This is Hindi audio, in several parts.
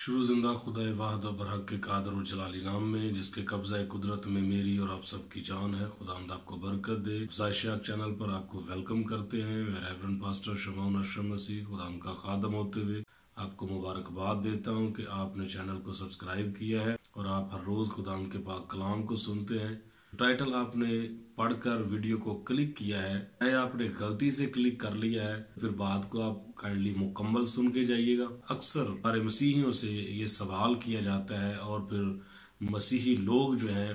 शुरू जिंदा खुदा वाहद बरहक के कादर व जलाली नाम में जिसके कब्जा कुदरत में मेरी और आप सबकी जान है। खुदावंद आपको बरकत दे। फ़ज़ाइल चैनल पर आपको वेलकम करते हैं। मैं रेवरेंड पास्टर शमौन अशरफ मसीह खुदा का खादम होते हुए आपको मुबारकबाद देता हूं कि आपने चैनल को सब्सक्राइब किया है और आप हर रोज़ खुदा के पाक कलाम को सुनते हैं। टाइटल आपने पढ़कर वीडियो को क्लिक किया है या आपने गलती से क्लिक कर लिया है, फिर बात को आप काइंडली मुकम्मल सुन के जाइएगा। अक्सर हमारे मसीहियों से ये सवाल किया जाता है और फिर मसीही लोग जो हैं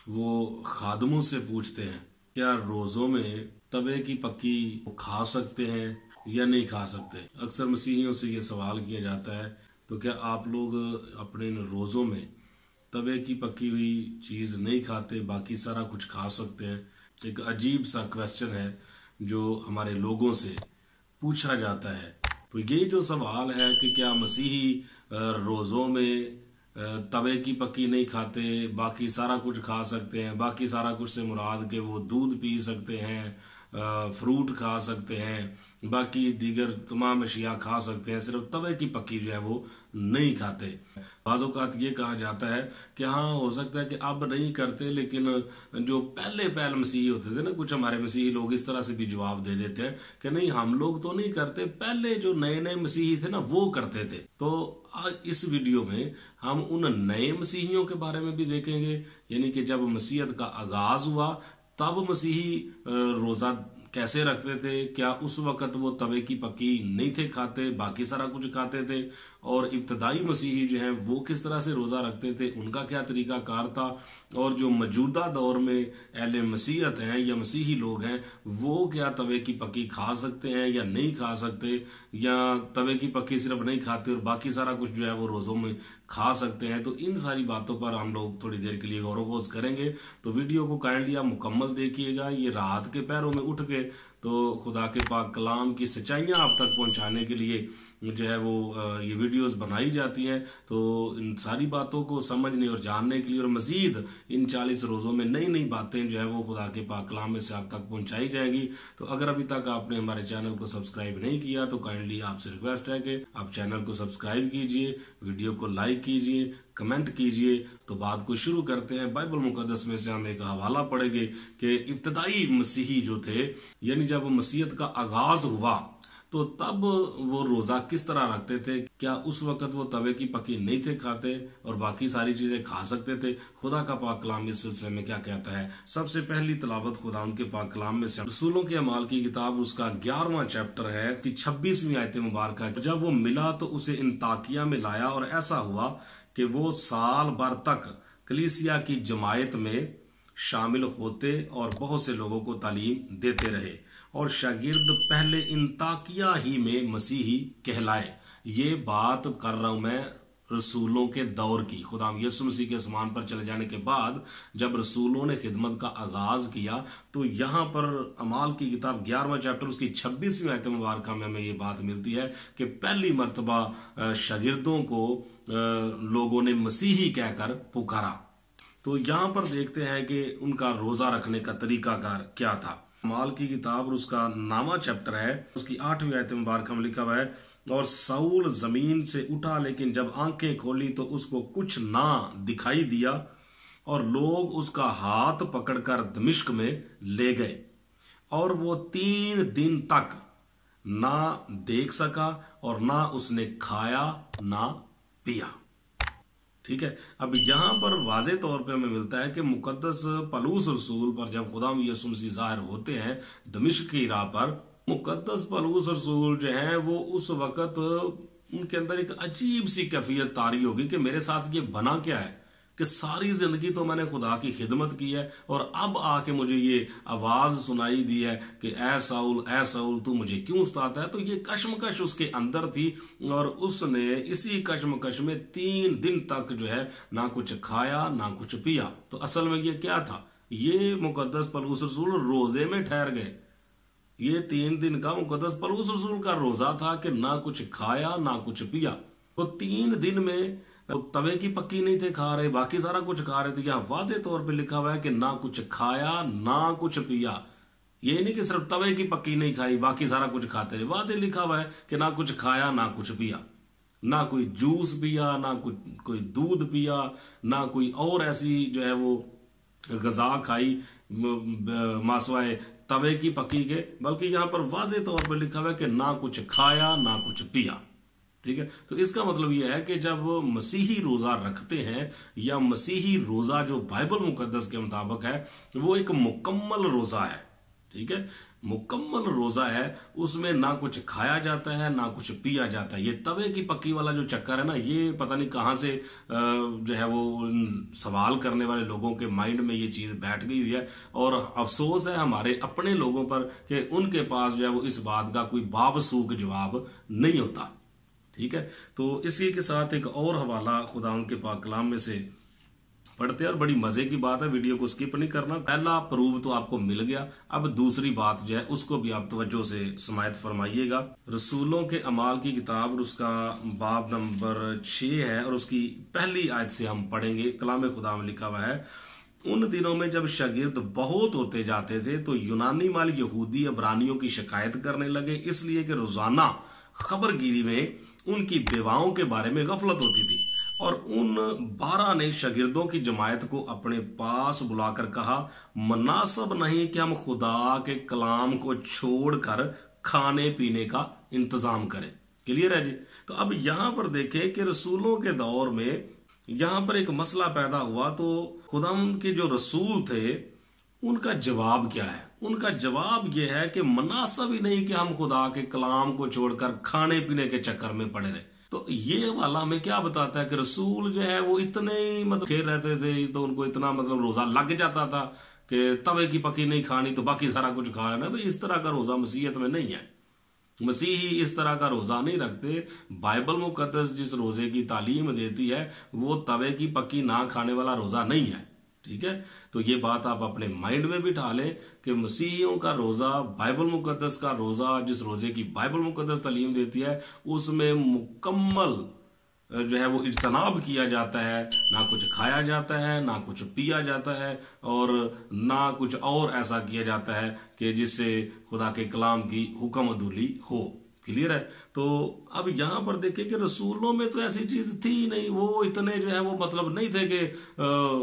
वो खादमों से पूछते हैं क्या रोज़ों में तवे की पक्की खा सकते हैं या नहीं खा सकते। अक्सर मसीहियों से ये सवाल किया जाता है तो क्या आप लोग अपने रोज़ों में तवे की पकी हुई चीज़ नहीं खाते, बाकी सारा कुछ खा सकते हैं। एक अजीब सा क्वेश्चन है जो हमारे लोगों से पूछा जाता है। तो ये जो सवाल है कि क्या मसीही रोज़ों में तवे की पकी नहीं खाते, बाकी सारा कुछ खा सकते हैं। बाकी सारा कुछ से मुराद के वो दूध पी सकते हैं, फ्रूट खा सकते हैं, बाकी दीगर तमाम अशिया खा सकते हैं, सिर्फ तवे की पक्की जो है वो नहीं खाते। बाज़ ये कहा जाता है कि हाँ हो सकता है कि अब नहीं करते, लेकिन जो पहले मसीही होते थे ना, कुछ हमारे मसीही लोग इस तरह से भी जवाब दे देते हैं कि नहीं हम लोग तो नहीं करते, पहले जो नए मसीही थे ना वो करते थे। तो आज इस वीडियो में हम उन नए मसीहियों के बारे में भी देखेंगे, यानी कि जब मसीहत का आगाज हुआ तब मसीही रोज़ा कैसे रखते थे, क्या उस वक़्त वो तवे की पक्की नहीं थे खाते, बाकी सारा कुछ खाते थे, और इब्तदाई मसीही जो हैं वो किस तरह से रोज़ा रखते थे, उनका क्या तरीका कार था, और जो मौजूदा दौर में अहले मसीहत हैं या मसीही लोग हैं वो क्या तवे की पक्की खा सकते हैं या नहीं खा सकते, या तवे की पक्की सिर्फ नहीं खाते और बाकी सारा कुछ जो है वो रोज़ों में खा सकते हैं। तो इन सारी बातों पर हम लोग थोड़ी देर के लिए गौर व खोज करेंगे। तो वीडियो को काइंडली आप मुकम्मल देखिएगा। ये रात के पैरों में उठ के तो खुदा के पाक कलाम की सच्चाइयाँ आप तक पहुँचाने के लिए जो है वो ये वीडियोस बनाई जाती हैं। तो इन सारी बातों को समझने और जानने के लिए और मज़ीद इन 40 रोज़ों में नई नई बातें जो है वो खुदा के पाक कलाम में से आप तक पहुंचाई जाएंगी। तो अगर अभी तक आपने हमारे चैनल को सब्सक्राइब नहीं किया तो काइंडली आपसे रिक्वेस्ट है कि आप चैनल को सब्सक्राइब कीजिए, वीडियो को लाइक कीजिए, कमेंट कीजिए। तो बात को शुरू करते हैं। बाइबल मुकद्दस में से हम एक हवाला पढ़ेंगे कि इब्तदाई मसीही जो थे, यानी जब मसीहत का आगाज हुआ तो तब वो रोज़ा किस तरह रखते थे, क्या उस वक़्त वो तवे की पकी नहीं थे खाते और बाकी सारी चीज़ें खा सकते थे। खुदा का पाक कलाम इस सिलसिले में क्या कहता है। सबसे पहली तलावत खुदा उनके पाक कलाम में से रसूलों के अमाल की किताब उसका 11वां चैप्टर है कि 26वीं आयत मुबारक। जब वो मिला तो उसे इंताकिया में लाया और ऐसा हुआ कि वो साल भर तक कलीसिया की जमायत में शामिल होते और बहुत से लोगों को तालीम देते रहे और शागिर्द पहले इंताकिया ही में मसीही कहलाए। ये बात कर रहा हूं मैं रसूलों के दौर की। खुदा यीशु मसीह के आसमान पर चले जाने के बाद जब रसूलों ने खिदमत का आगाज किया तो यहाँ पर अमाल की किताब 11वां चैप्टर उसकी 26वीं आयत मुबारक में हमें ये बात मिलती है कि पहली मर्तबा शागिर्दों को लोगों ने मसीही कहकर पुकारा। तो यहाँ पर देखते हैं कि उनका रोजा रखने का तरीकाकार क्या था। अमाल की किताब उसका 9वां चैप्टर है, उसकी 8वीं आयत मुबारक में लिखा हुआ है, और साउल जमीन से उठा लेकिन जब आंखें खोली तो उसको कुछ ना दिखाई दिया और लोग उसका हाथ पकड़कर दमिश्क में ले गए और वो 3 दिन तक ना देख सका और ना उसने खाया ना पिया। ठीक है। अब यहां पर वाजे तौर पे हमें मिलता है कि मुकद्दस पलूस रसूल पर जब खुदा यीशु मसीह ज़ाहिर होते हैं दमिश्क की राह पर, मुकद्दस पलूस रसूल जो है वो उस वक़्त उनके अंदर एक अजीब सी कैफियत तारी होगी कि मेरे साथ ये बना क्या है कि सारी जिंदगी तो मैंने खुदा की खिदमत की है और अब आके मुझे ये आवाज सुनाई दी है कि ऐ साउल तू मुझे क्यों सताता है। तो ये कश्मकश उसके अंदर थी और उसने इसी कश्मकश में 3 दिन तक जो है ना कुछ खाया ना कुछ पिया। तो असल में ये क्या था, ये मुकद्दस पलूस रसूल रोजे में ठहर गए। ये 3 दिन का मुकद्दस पलूस रसूल का रोजा था कि ना कुछ खाया ना कुछ पिया। तो 3 दिन में तो तवे की पक्की नहीं थे खा रहे, बाकी सारा कुछ खा रहे थे। यहाँ वाजे तौर पे लिखा हुआ है कि ना कुछ खाया ना कुछ पिया। ये नहीं कि सिर्फ तवे की पक्की नहीं खाई बाकी सारा कुछ खाते रहे। वाजे लिखा हुआ है कि ना कुछ खाया ना कुछ पिया। ना कोई जूस पिया, ना कोई दूध पिया, ना कोई और ऐसी जो है वो गजा खाई मासवाए तवे की पकी के, बल्कि यहां पर वाज़े तौर पर लिखा हुआ है कि ना कुछ खाया ना कुछ पिया। ठीक है, तो इसका मतलब यह है कि जब मसीही रोजा रखते हैं या मसीही रोजा जो बाइबल मुकद्दस के मुताबिक है वो एक मुकम्मल रोजा है। ठीक है, मुकम्मल रोजा है, उसमें ना कुछ खाया जाता है ना कुछ पिया जाता है। ये तवे की पक्की वाला जो चक्कर है ना, ये पता नहीं कहां से जो है वो सवाल करने वाले लोगों के माइंड में ये चीज बैठ गई हुई है। और अफसोस है हमारे अपने लोगों पर कि उनके पास जो है वो इस बात का कोई बावसूख जवाब नहीं होता। ठीक है, तो इसी के साथ एक और हवाला खुदा के पाक कलाम में से पढ़ते हैं, और बड़ी मजे की बात है, वीडियो को स्किप नहीं करना। पहला प्रूफ तो आपको मिल गया, अब दूसरी बात जो है उसको भी आप तवज्जो से समायत फरमाइएगा। रसूलों के अमाल की किताब और उसका बाब नंबर 6 है और उसकी पहली आयत से हम पढ़ेंगे। कलाम खुदा में लिखा हुआ है, उन दिनों में जब शागिर्द बहुत होते जाते थे तो यूनानी माल यहूदी अबरानियों की शिकायत करने लगे, इसलिए कि रोजाना खबरगिरी में उनकी बेवाओं के बारे में गफलत होती थी। और उन 12 ने शागिर्दों की जमायत को अपने पास बुलाकर कहा, मुनासिब नहीं कि हम खुदा के कलाम को छोड़कर खाने पीने का इंतजाम करें। क्लियर है जी। तो अब यहां पर देखें कि रसूलों के दौर में यहां पर एक मसला पैदा हुआ, तो खुदा के जो रसूल थे उनका जवाब क्या है? उनका जवाब यह है कि मुनासिब ही नहीं कि हम खुदा के कलाम को छोड़कर खाने पीने के चक्कर में पड़े रहे। तो ये वाला हमें क्या बताता है कि रसूल जो है वो इतने ही मतलब खेल रहते थे, तो उनको इतना मतलब रोजा लग जाता था कि तवे की पकी नहीं खानी तो बाकी सारा कुछ खा लेना। भाई इस तरह का रोजा मसीहत में नहीं है। मसीही इस तरह का रोजा नहीं रखते। बाइबल मुकद्दस जिस रोजे की तालीम देती है वो तवे की पक्की ना खाने वाला रोजा नहीं है। ठीक है, तो ये बात आप अपने माइंड में बिठा लें कि मसीहियों का रोजा, बाइबल मुकद्दस का रोजा, जिस रोजे की बाइबल मुकद्दस तालीम देती है उसमें मुकम्मल जो है वो इज्तनाब किया जाता है, ना कुछ खाया जाता है ना कुछ पिया जाता है और ना कुछ और ऐसा किया जाता है कि जिससे खुदा के कलाम की हुक्म अदूली हो। क्लियर है। तो अब यहां पर देखिए कि रसूलों में तो ऐसी चीज थी ही नहीं। वो इतने जो है वो मतलब नहीं थे कि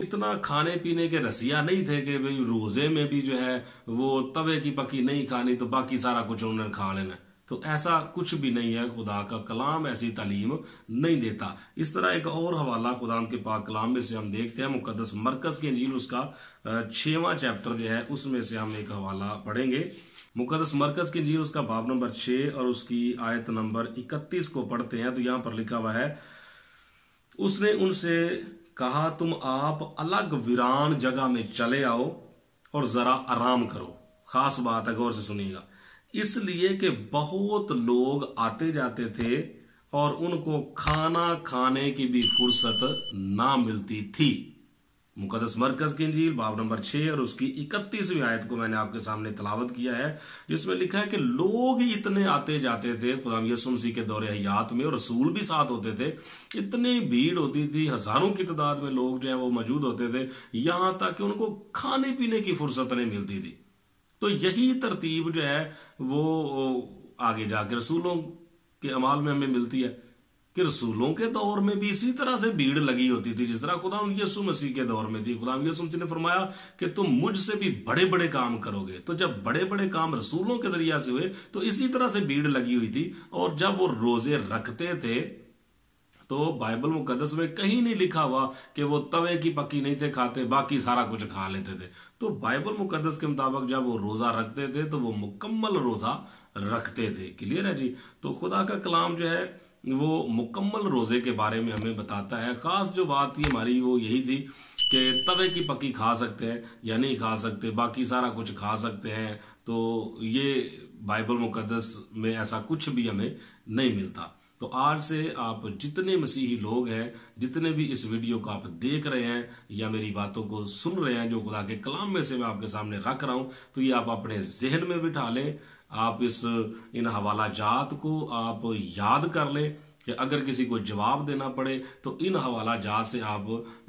इतना खाने पीने के रसिया नहीं थे कि भाई रोजे में भी जो है वो तवे की पकी नहीं खानी तो बाकी सारा कुछ उन्होंने खा लेना। तो ऐसा कुछ भी नहीं है, खुदा का कलाम ऐसी तालीम नहीं देता। इस तरह एक और हवाला खुदा के पाक कलाम में से हम देखते हैं, मुकद्दस मरकज की इंजील उसका 6वां चैप्टर जो है उसमें से हम एक हवाला पढ़ेंगे। मुकद्दस मरकज की इंजील उसका बाब नंबर 6 और उसकी आयत नंबर 31 को पढ़ते हैं। तो यहां पर लिखा हुआ है, उसने उनसे कहा, तुम आप अलग वीरान जगह में चले आओ और जरा आराम करो। खास बात है, गौर से सुनिएगा। इसलिए कि बहुत लोग आते जाते थे और उनको खाना खाने की भी फुर्सत ना मिलती थी। मुकद्दस मरकज की इंजील बाब नंबर 6 और उसकी 31वीं आयत को मैंने आपके सामने तलावत किया है, जिसमें लिखा है कि लोग ही इतने आते जाते थे खुदा यीशु मसीह के दौरे हयात में, और रसूल भी साथ होते थे। इतनी भीड़ होती थी, हजारों की तादाद में लोग जो है वो मौजूद होते थे, यहां तक कि उनको खाने पीने की फुर्सत नहीं मिलती थी। तो यही तरतीब जो है वो आगे जाकर रसूलों के अमाल में हमें मिलती है कि रसूलों के दौर में भी इसी तरह से भीड़ लगी होती थी जिस तरह खुदा यीशु मसीह के दौर में थी। खुदा यीशु मसीह ने फरमाया कि तुम मुझसे भी बड़े बड़े काम करोगे। तो जब बड़े बड़े काम रसूलों के जरिया से हुए तो इसी तरह से भीड़ लगी हुई थी। और जब वो रोजे रखते थे तो बाइबल मुकद्दस में कहीं नहीं लिखा हुआ कि वो तवे की पक्की नहीं थे खाते, बाकी सारा कुछ खा लेते थे। तो बाइबल मुकद्दस के मुताबिक जब वो रोजा रखते थे तो वो मुकम्मल रोजा रखते थे। क्लियर है जी। तो खुदा का कलाम जो है वो मुकम्मल रोजे के बारे में हमें बताता है। खास जो बात थी हमारी वो यही थी कि तवे की पक्की खा सकते हैं या नहीं खा सकते, बाकी सारा कुछ खा सकते हैं। तो ये बाइबल मुकद्दस में ऐसा कुछ भी हमें नहीं मिलता। तो आज से आप जितने मसीही लोग हैं, जितने भी इस वीडियो को आप देख रहे हैं या मेरी बातों को सुन रहे हैं जो खुदा के कलाम में से मैं आपके सामने रख रहा हूं, तो ये आप अपने जहन में बिठा लें। आप इन हवाला जात को आप याद कर लें कि अगर किसी को जवाब देना पड़े तो इन हवाला जात से आप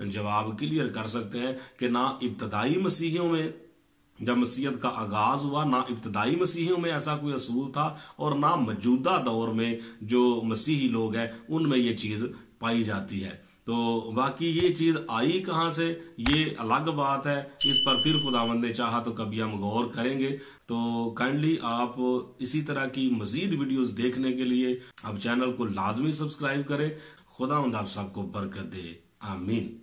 जवाब क्लियर कर सकते हैं कि ना इब्तदाई मसीहियों में जब मसीहत का आगाज हुआ, ना इब्तदाई मसीहियों में ऐसा कोई असूल था और ना मौजूदा दौर में जो मसीही लोग हैं उनमें ये चीज पाई जाती है। तो बाकी ये चीज आई कहाँ से, ये अलग बात है। इस पर फिर खुदावंद ने चाहा तो कभी हम गौर करेंगे। तो काइंडली आप इसी तरह की मजीद वीडियोस देखने के लिए आप चैनल को लाजमी सब्सक्राइब करें। खुदावंद आप सबको बरकत दे। आमीन।